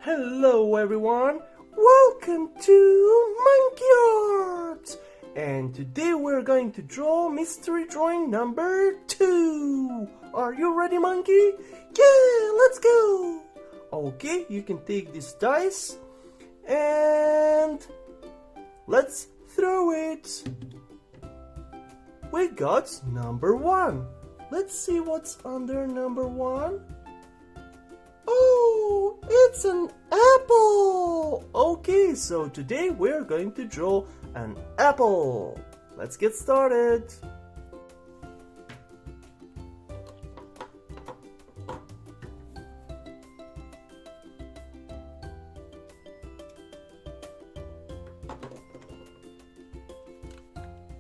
Hello everyone, welcome to MonkeyArt! And today we're going to draw mystery drawing number 2. Are you ready, monkey? Yeah, let's go! Okay, you can take this dice and let's throw it. We got number 1. Let's see what's under number 1. Oh, it's an apple! Okay, so today we're going to draw an apple. Let's get started.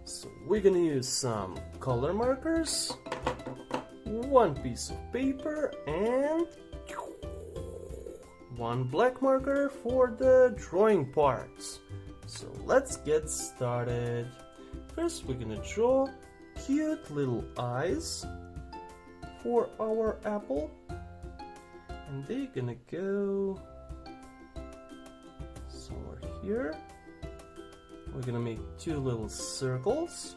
So we're gonna use some color markers, one piece of paper, and one black marker for the drawing parts. So let's get started. First we're gonna draw cute little eyes for our apple, and they're gonna go somewhere here. We're gonna make 2 little circles.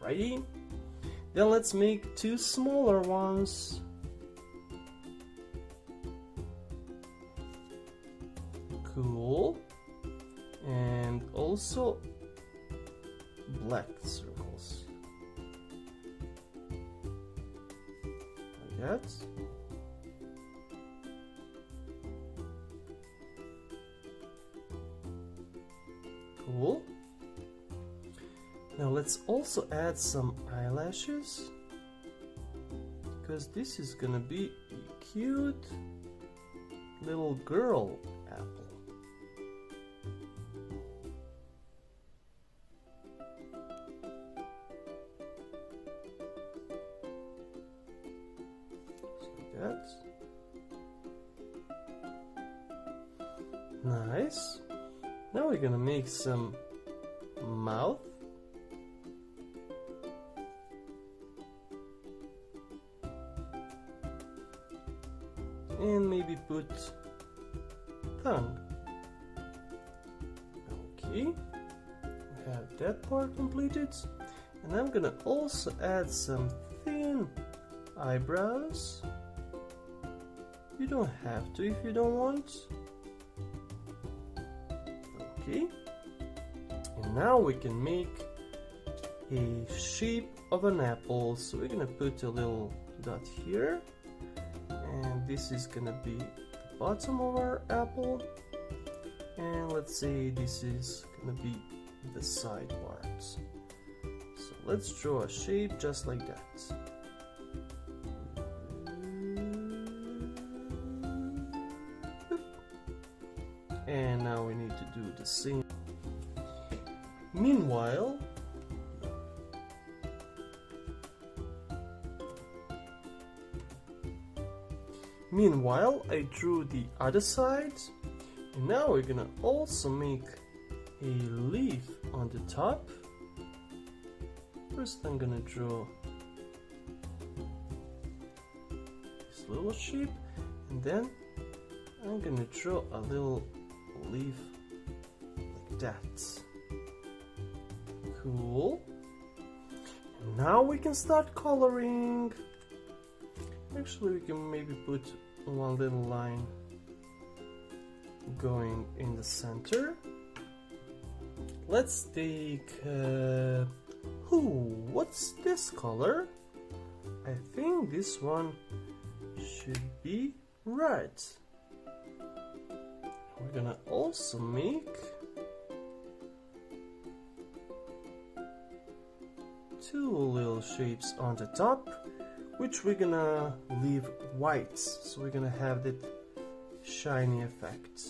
Alrighty. Then let's make 2 smaller ones. Cool. And also black circles. Like that. Cool. Now let's also add some eyelashes, because this is gonna be a cute little girl apple. Like that. Nice. Now we're gonna make some mouth. And maybe put tongue. Okay, we have that part completed. And I'm gonna also add some thin eyebrows. You don't have to if you don't want. Okay, and now we can make a shape of an apple. So we're gonna put a little dot here, and this is gonna be the bottom of our apple, and let's say this is gonna be the side parts. So let's draw a shape just like that. And now we need to do the same. Meanwhile, I drew the other side, and now we're gonna also make a leaf on the top. First I'm gonna draw this little shape, and then I'm gonna draw a little leaf like that. Cool. And now we can start coloring. Actually, we can maybe put one little line going in the center. Let's take what's this color? I think this one should be red. We're gonna also make 2 little shapes on the top, which we're gonna leave white, so we're gonna have that shiny effect.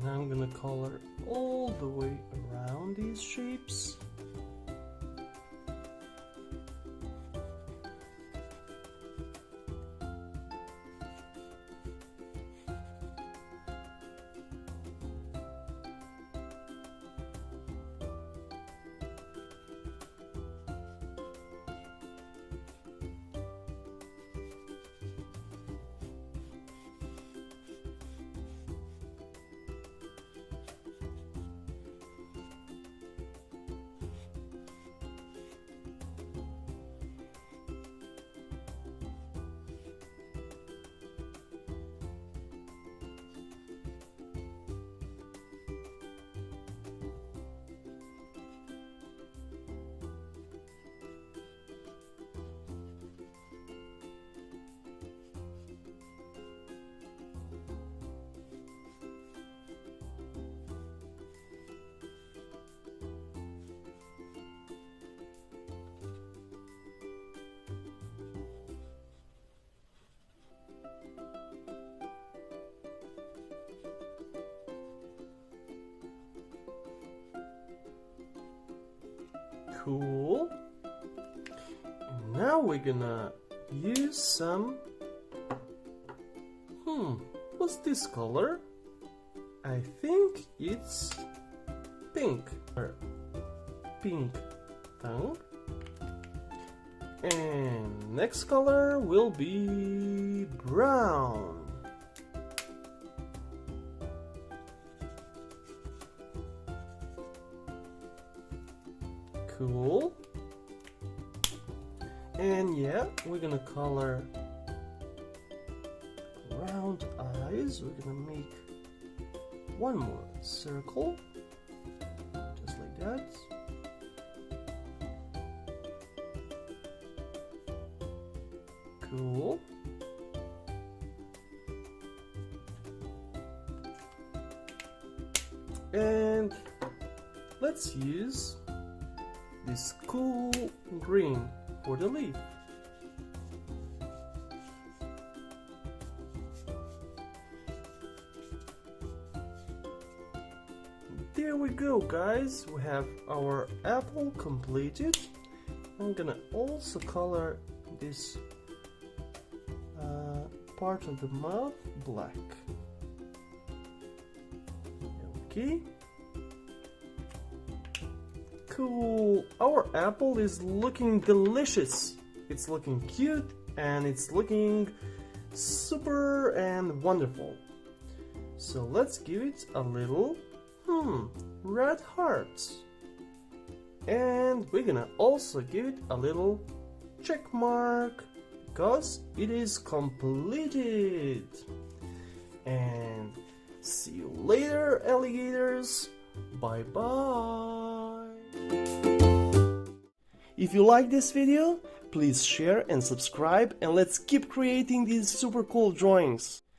I'm gonna color all the way around these shapes. Cool. And now we're gonna use some... what's this color? I think it's pink. Or pink tongue. And next color will be brown. Cool. And yeah, we're gonna color round eyes. We're gonna make one more circle, just like that. Cool. And let's use this cool green for the leaf. There we go, guys. We have our apple completed. I'm gonna also color this part of the mouth black. Okay. Cool. Our apple is looking delicious. It's looking cute and it's looking super and wonderful. So let's give it a little red heart. And we're gonna also give it a little check mark because it is completed. And see you later, alligators. Bye bye. If you like this video, please share and subscribe, and let's keep creating these super cool drawings.